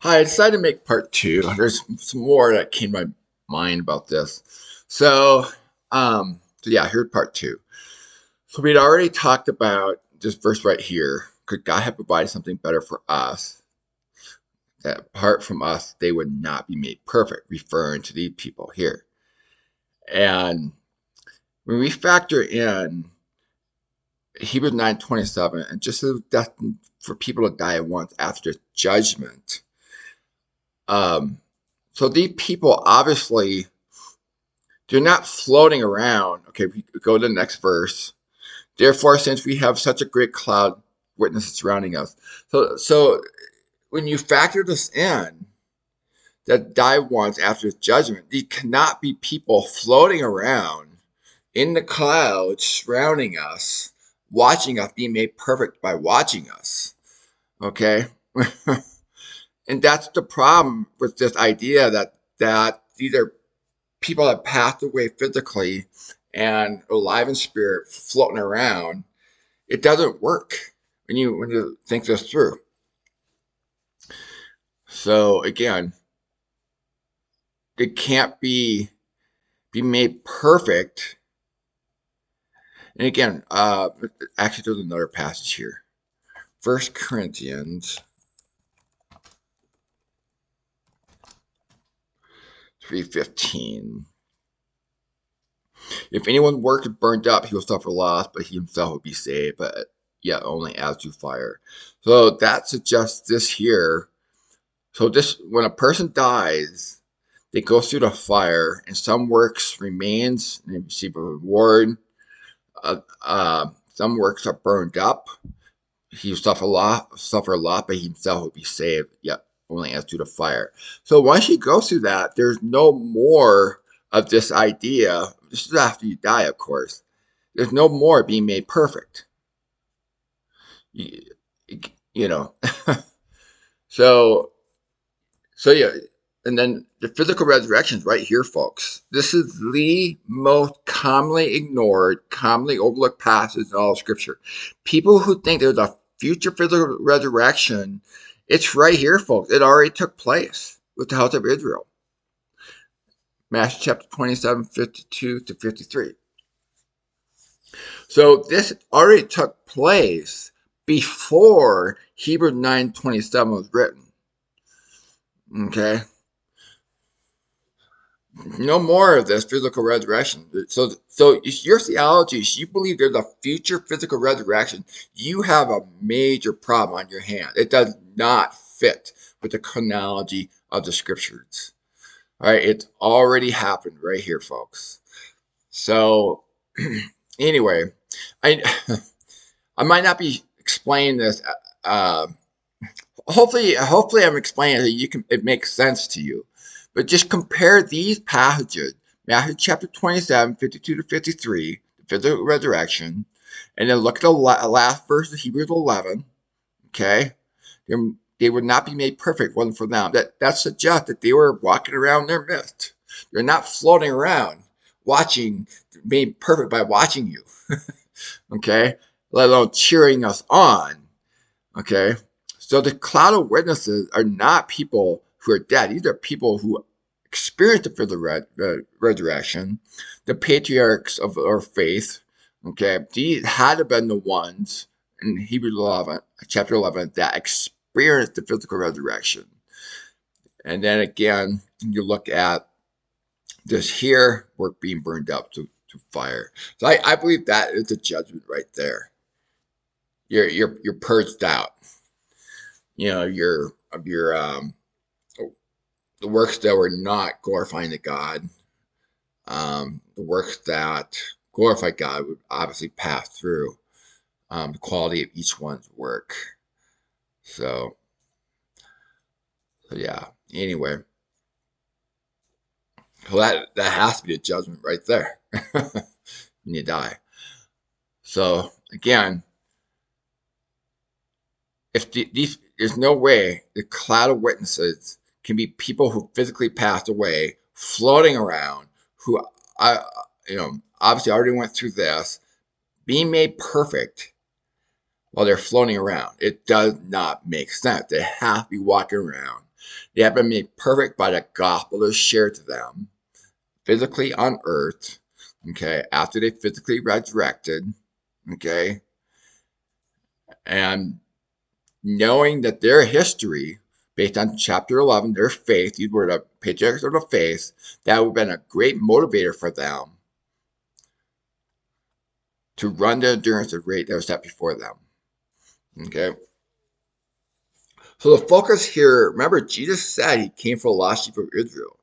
Hi, I decided to make part two. There's some more that came to my mind about this. So yeah, here's part two. So we'd already talked about this verse right here. Could God have provided something better for us? That apart from us, they would not be made perfect, referring to these people here. And when we factor in Hebrews 9:27, and just as destined for people to die once after judgment, um, so these people obviously they're not floating around. Okay, we go to the next verse. Therefore, since we have such a great cloud of witnesses surrounding us, so when you factor this in, that die once after judgment, these cannot be people floating around in the clouds surrounding us, watching us be made perfect by watching us. Okay, and that's the problem with this idea that these are people that passed away physically and alive in spirit floating around. It doesn't work when you think this through. So again, it can't be made perfect. And again, actually, there's another passage here. 1 Corinthians 3:15. If anyone's work is burned up, he will suffer loss, but he himself will be saved, but yet only as through fire. So that suggests this here. So this, when a person dies, they go through the fire, and some works remains and they receive a reward. Some works are burned up. He will suffer a lot, but he himself will be saved, yet only as through the fire. So once you go through that, there's no more of this idea. This is after you die, of course. There's no more being made perfect. You, you know. so So yeah, and then the physical resurrection is right here, folks. This is the most commonly ignored, commonly overlooked passage in all of Scripture. People who think there's a future physical resurrection, it's right here, folks. It already took place with the house of Israel. Matthew chapter 27, 52 to 53. So this already took place before Hebrews 9:27 was written. Okay? No more of this physical resurrection. So your theology is you believe there's a future physical resurrection. You have a major problem on your hand. It does not fit with the chronology of the scriptures. All right, it's already happened right here, folks. So anyway, I I might not be explaining this. Uh, hopefully, I'm explaining it. It makes sense to you. But just compare these passages, Matthew chapter 27, 52 to 53, the physical resurrection, and then look at the last verse of Hebrews 11. Okay, they would not be made perfect, wasn't for them. That suggests that they were walking around their midst. They're not floating around, watching, made perfect by watching you. Okay, let alone cheering us on. Okay, so the cloud of witnesses are not people who are dead. These are people who experienced the physical resurrection, the patriarchs of our faith. Okay, these had to been the ones in Hebrews 11, chapter 11, that experienced the physical resurrection. And then again, you look at this here, work being burned up to fire. So I believe that is a judgment right there. You're purged out. You know, your the works that were not glorifying to God, the works that glorify God would obviously pass through the quality of each one's work. So, so yeah. Anyway, so that has to be a judgment right there when you die. So again, if there's no way the cloud of witnesses can be people who physically passed away floating around who I obviously already went through this being made perfect while they're floating around. It does not make sense. They have to be walking around They have been made perfect by the gospel that is shared to them physically on earth, okay, after they physically resurrected, okay, and knowing that their history, based on chapter 11, their faith, these were the patriarchs of the faith, that would have been a great motivator for them to run the endurance of race that was set before them. Okay. So the focus here, remember, Jesus said he came for the lost sheep of Israel.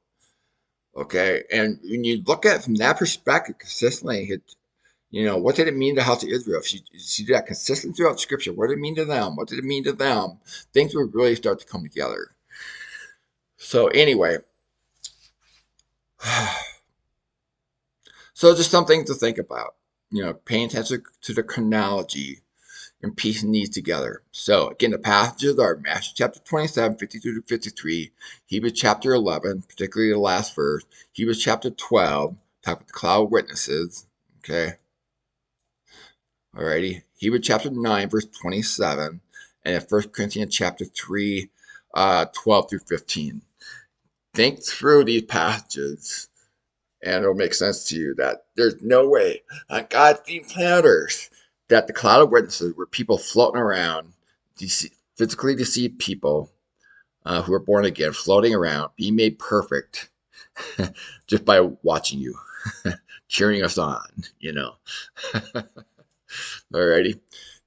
Okay. And when you look at it from that perspective consistently, what did it mean to the house of Israel? If you see that consistent throughout Scripture, what did it mean to them? What did it mean to them? Things would really start to come together. So anyway, so just something to think about. Paying attention to the chronology and piecing these together. So again, the passages are Matthew chapter 27, 52 to 53, Hebrews chapter 11, particularly the last verse, Hebrews chapter 12, talk about the cloud of witnesses. Okay. Alrighty. Hebrews chapter 9, verse 27, and then 1 Corinthians chapter 3, 12 through 15. Think through these passages, and it'll make sense to you that there's no way on God's deep planet Earth that the cloud of witnesses were people floating around, physically deceived people who are born again, floating around, being made perfect just by watching you, cheering us on, Alrighty.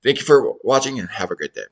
Thank you for watching and have a great day.